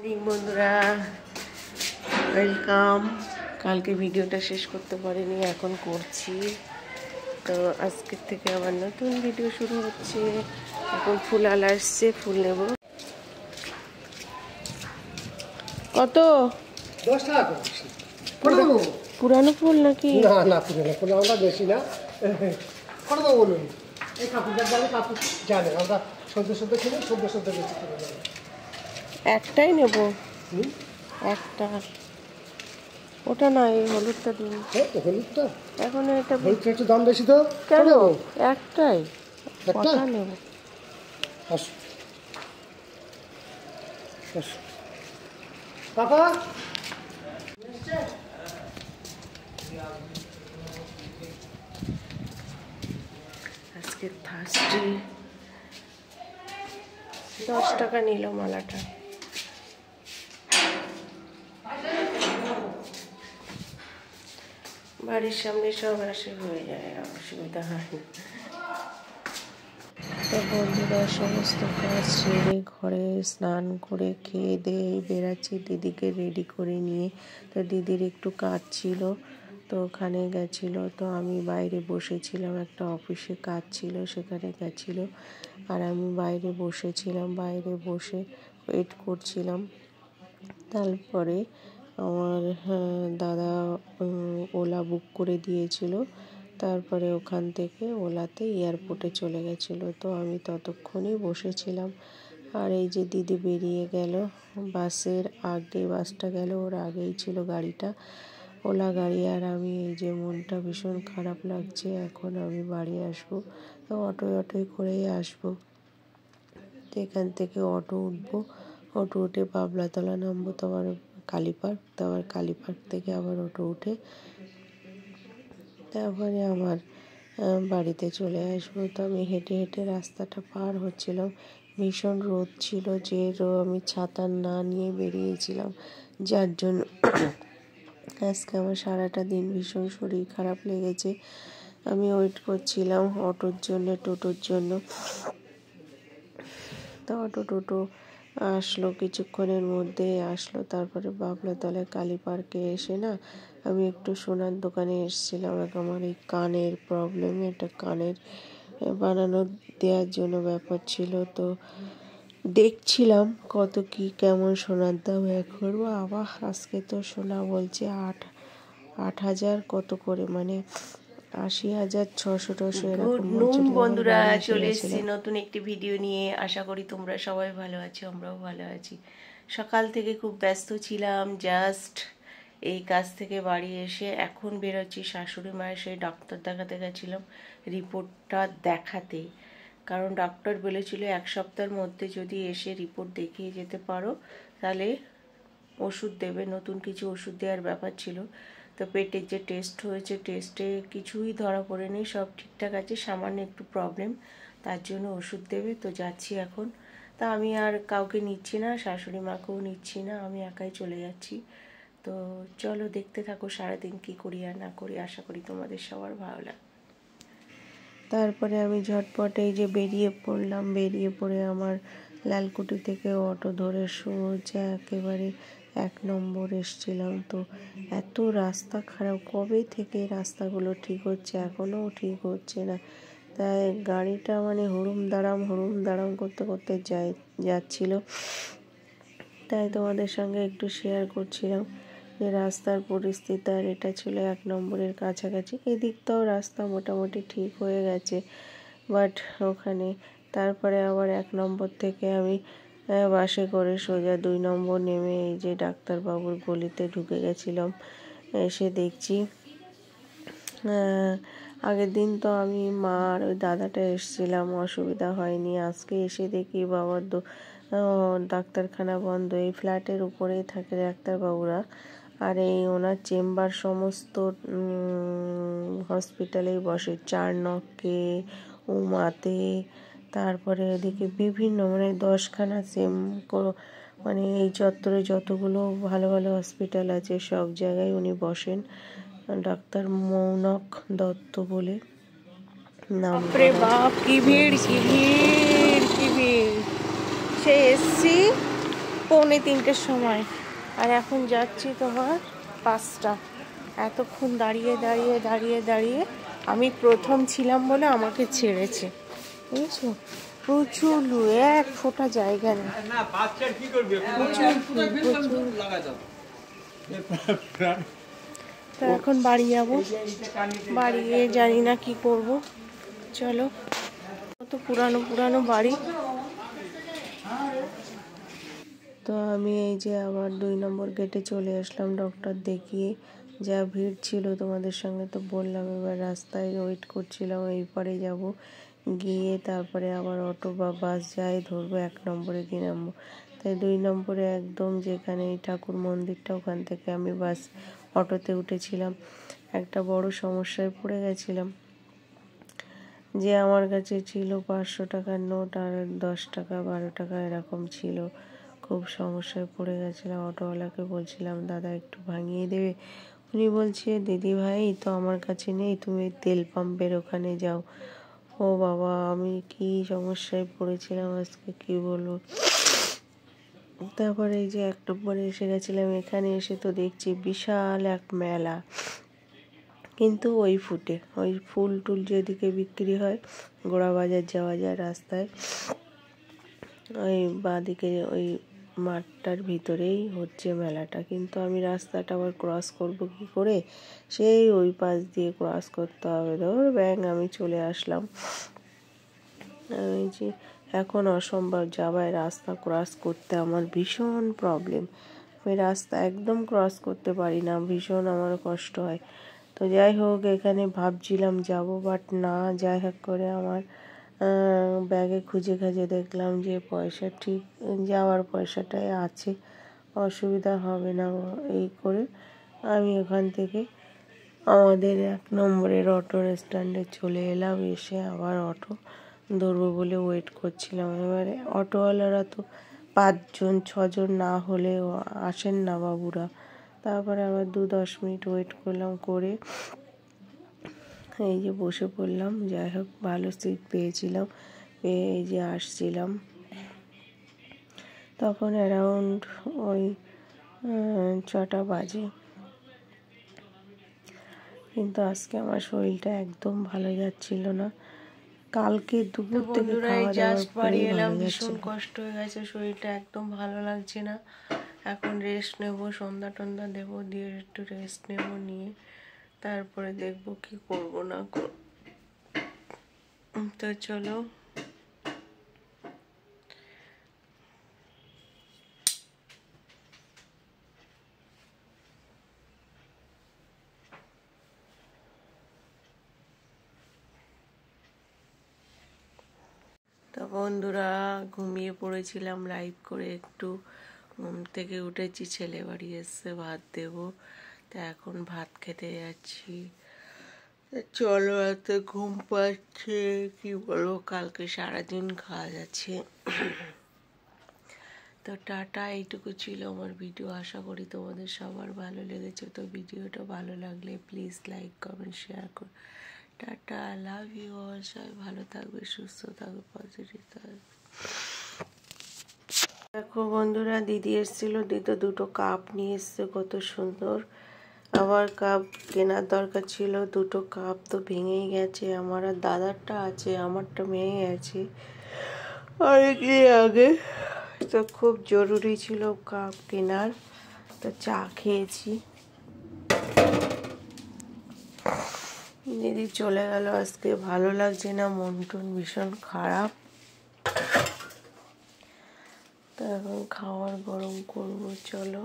বন্ধুরা ওয়েলকাম। কালকে ভিডিওটা শেষ করতে পারিনি, এখন করছি। তো আজকের থেকে আবার নতুন ভিডিও শুরু হচ্ছে। এখন ফুল আলা আসছে, ফুল নেব। কত? 10 টাকা পুরানো ফুল নাকি? না না, পুরানো ফুল আমরা বেশি না। কত দাম বলুন? এই কাপড়টার দামে কাপড় জানে, আমরা সদ্য কিনে সদ্য বেশি করে দেবো। একটাই নেব, একটা। ওটা না, এই হলুদটা দিন। হলুদটা এখন এটা হলুদটা একটু দাম বেশি তো। কেন? একটাই একটা নেব। আস আস পাপা আজকে থার্সডে। 10 টাকা নিল মালাটা। বাড়ির সামনে সব আসে, হয়ে যায়, অসুবিধা হয় না। তো বন্ধুরা সমস্ত কাজ সেরে ঘরে স্নান করে খেয়ে দিয়ে বেরাচ্ছি দিদিকে রেডি করে নিয়ে। তো দিদির একটু কাজ ছিল, তো ওখানে গেছিলো। তো আমি বাইরে বসেছিলাম, একটা অফিসে কাজ ছিল, সেখানে গেছিল। আর আমি বাইরে বসেছিলাম, বাইরে বসে ওয়েট করছিলাম। তারপরে আমার দাদা ওলা বুক করে দিয়েছিল। তারপরে ওখান থেকে ওলাতে এয়ারপোর্টে চলে গেছিলো। তো আমি ততক্ষণই বসেছিলাম। আর এই যে দিদি বেরিয়ে গেল বাসের আগে, বাসটা গেল ওর আগেই ছিল গাড়িটা, ওলা গাড়ি। আর আমি এই যে মনটা ভীষণ খারাপ লাগছে, এখন আমি বাড়ি আসবো। তো অটোয় করেই আসবো। তো এখান থেকে অটো উঠবো, অটো উঠে বাবলাতলা নামবো, তো আবার কালীপার্ক, তো আবার কালীপার্ক থেকে আবার অটো উঠে তারপরে আমার বাড়িতে চলে আসবো। তো আমি হেঁটে হেঁটে রাস্তাটা পার হচ্ছিলাম। ভীষণ রোদ ছিল, যে আমি ছাতা না নিয়ে বেরিয়েছিলাম, যার জন্য আজকে আমার সারাটা দিন ভীষণ শরীর খারাপ লেগেছে। আমি ওয়েট করছিলাম অটোর জন্য, টোটোর জন্য। তো টোটো আসলো, কিছুক্ষণের মধ্যে আসলো। তারপরে বাবলাতলায় কালী পার্কে এসে না, আমি একটু সোনার দোকানে এসেছিলাম। আমার এই কানের প্রবলেম, এটা কানের বানানো দেওয়ার জন্য ব্যাপার ছিল। তো দেখছিলাম কত কি কেমন সোনার দাম। এখন আবার আজকে তো সোনা বলছে 8,000 কত করে, মানে 80,600 এরকম। বন্ধুরা চলে এসেছি নতুন একটি ভিডিও নিয়ে। আশা করি তোমরা সবাই ভালো আছো, আমরাও ভালো আছি। সকাল থেকে খুব ব্যস্ত ছিলাম, জাস্ট এই কাজ থেকে বাড়ি এসে এখন বেরোচ্ছি। শাশুড়ি মায়ের সেই ডাক্তার দেখাতে গেছিলাম, রিপোর্টটা দেখাতে। কারণ ডক্টর বলেছিল 1 সপ্তাহের মধ্যে যদি এসে রিপোর্ট দেখিয়ে যেতে পারো তাহলে ওষুধ দেবে, নতুন কিছু ওষুধ দেওয়ার ব্যাপার ছিল। তো পেটের যে টেস্ট হয়েছে, টেস্টে কিছুই ধরা পড়েনি, সব ঠিকঠাক আছে, সামান্য একটু প্রবলেম, তার জন্য ওষুধ দেবে। তো যাচ্ছি এখন। তা আমি আর কাউকে নিচ্ছি না, শাশুড়ি মাকেও নিচ্ছি না, আমি একাই চলে যাচ্ছি। তো চলো দেখতে থাকো সারাদিন কী করি আর না করি। আশা করি তোমাদের সবার ভালো লাগে। তারপরে আমি ঝটপট এই যে বেরিয়ে পড়লাম। বেরিয়ে পড়ে আমার লালকুটি থেকে অটো ধরে সোজা একেবারে 1 নম্বর এসছিলাম। তো এত রাস্তা খারাপ, কবে থেকে রাস্তাগুলো ঠিক হচ্ছে, এখনও ঠিক হচ্ছে না। তাই গাড়িটা মানে হুড়ুম দাঁড়াম করতে করতে যাচ্ছিল। তাই তোমাদের সঙ্গে একটু শেয়ার করছিলাম যে রাস্তার পরিস্থিতি। আর এটা ছিল 1 নম্বরের কাছাকাছি। এদিকটাও রাস্তা মোটামুটি ঠিক হয়ে গেছে, বাট ওখানে তারপরে আবার 1 নম্বর থেকে আমি বাসে করে সোজা 2 নম্বর নেমে এই যে ডাক্তারবাবুর গলিতে ঢুকে গেছিলাম। এসে দেখছি আগের দিন তো আমি মা আর ওই দাদাটা এসেছিলাম, অসুবিধা হয়নি। আজকে এসে দেখি বাবার ডাক্তারখানা বন্ধ। এই ফ্ল্যাটের উপরেই থাকে ডাক্তারবাবুরা, আর এই ওনার চেম্বার সমস্ত হসপিটালেই বসে, 4 নকে, উমাতে, তারপরে এদিকে বিভিন্ন মানে 10খানা মানে এই চত্বরে যতগুলো ভালো ভালো হসপিটাল আছে সব জায়গায় উনি বসেন। ডাক্তার মৌনক দত্ত বলে নাম। বাপরে বাপ, কি ভিড়, কি ভিড়, কি ভিড়! সে এসছি 2:45 সময়, আর এখন যাচ্ছি তোমার 5টা। এতক্ষণ দাঁড়িয়ে দাঁড়িয়ে দাঁড়িয়ে দাঁড়িয়ে আমি প্রথম ছিলাম বলে আমাকে ছেড়েছে, বুঝেছো? প্রচুর লু, এক ফোঁটা জায়গা নেই। তো এখন বাড়ি যাবো, বাড়ি গিয়ে জানি না কি করব। চলো, কত পুরানো পুরানো বাড়ি। তো আমি এই যে আবার 2 নম্বর গেটে চলে আসলাম ডক্টর দেখিয়ে। যা ভিড় ছিল তোমাদের সঙ্গে তো বললাম। এবার রাস্তায় ওয়েট করছিলাম, এই পারে যাব, গিয়ে তারপরে আবার অটো বা বাস যাই ধরবো 1 নম্বরে কি নামবো। তাই 2 নম্বরে একদম যেখানে এই ঠাকুর মন্দিরটা, ওখান থেকে আমি বাস অটোতে উঠেছিলাম। একটা বড় সমস্যায় পড়ে গেছিলাম যে আমার কাছে ছিল 500 টাকার নোট, আর 10 টাকা 12 টাকা এরকম ছিল। খুব সমস্যায় পড়ে গেছিলাম। অটোওয়ালাকে বলছিলাম দাদা একটু ভাঙিয়ে দেবে। উনি বলছে দিদি ভাই তো আমার কাছে নেই, তুমি তেল পাম্পের ওখানে যাও। ও বাবা, আমি কি সমস্যায় পড়েছিলাম আজকে কি বলবো। তারপরে এই যে 1 নম্বরে এসে গেছিলাম। এখানে এসে তো দেখছি বিশাল এক মেলা, কিন্তু ওই ফুটে ওই ফুল টুল যেদিকে বিক্রি হয়, গোড়া বাজার যাওয়া যায় রাস্তায়, ওই বাঁদিকে ওই মাঠটার ভিতরেই হচ্ছে মেলাটা। কিন্তু আমি রাস্তাটা আবার ক্রস করব কি করে, সেই ওই পাশ দিয়ে ক্রস করতে হবে। ধর ব্যাং, আমি চলে আসলাম। আমি যে এখন অসম্ভব যাবায় রাস্তা ক্রস করতে আমার ভীষণ প্রবলেম। আমি রাস্তা একদম ক্রস করতে পারি না, ভীষণ আমার কষ্ট হয়। তো যাই হোক, এখানে ভাবছিলাম যাব, বাট না, যাই হোক করে আমার ব্যাগে খুঁজে খুঁজে দেখলাম যে পয়সা ঠিক যাওয়ার পয়সাটাই আছে, অসুবিধা হবে না। এই করে আমি ওখান থেকে আমাদের 1 নম্বরের অটো স্ট্যান্ডে চলে এলাম। এসে আবার অটো ধরবো বলে ওয়েট করছিলাম। এবারে অটোওয়ালারা তো 5 জন 6 জন না হলে আসেন না বাবুরা। তারপরে আবার 2-10 মিনিট ওয়েট করলাম, করে এই যে বসে পড়লাম। যাই হোক, ভালো সিট পেয়েছিলাম, পেয়ে এই যে আসছিলাম। তখন অ্যারাউন্ড ওই 6টা বাজে। কিন্তু আজকে আমার শরীরটা একদম ভালো যাচ্ছিল না। কালকে দুপুর থেকে খাওয়া দাওয়ার পরে ভালো যাচ্ছে। ভীষণ কষ্ট হয়ে গেছে, শরীরটা একদম ভালো লাগছে না। এখন রেস্ট নেব, সন্ধ্যা টন্ধা দেবো, দিয়ে একটু রেস্ট নেব, নিয়ে তারপরে দেখবো কি করব না করব। তো চলো, তো বন্ধুরা ঘুমিয়ে পড়েছিলাম লাইভ করে, একটু ঘুম থেকে উঠেছি, ছেলে বাড়ি এসছে, ভাত দেব। তো এখন ভাত খেতে যাচ্ছি। চলো, এত ঘুম পাচ্ছে কি বলবো, কালকে সারাদিন কাজ আছে। তো টাটা, এইটুকু ছিল আমার ভিডিও। আশা করি তোমাদের সবার ভালো লেগেছে। তো ভিডিওটা ভালো লাগলে প্লিজ লাইক কমেন্ট শেয়ার করো। Tata, love you all. সবাই ভালো থাকবে, সুস্থ থাকবে, পজিটিভ থাকবে। দেখো বন্ধুরা, দিদি এসেছিল, দিদি 2টো কাপ নিয়ে এসছে, কত সুন্দর। আবার কাপ কেনার দরকার ছিল, 2টো কাপ তো ভেঙেই গেছে। আমার আর দাদারটা আছে, আমারটা ভেঙে গেছে অনেকদিন আগে। তো খুব জরুরি ছিল কাপ কেনার। তো চা খেয়েছি। দিদি চলে গেল আজকে, ভালো লাগছে না, মন টন ভীষণ খারাপ। তো এখন খাবার গরম করবো, চলো।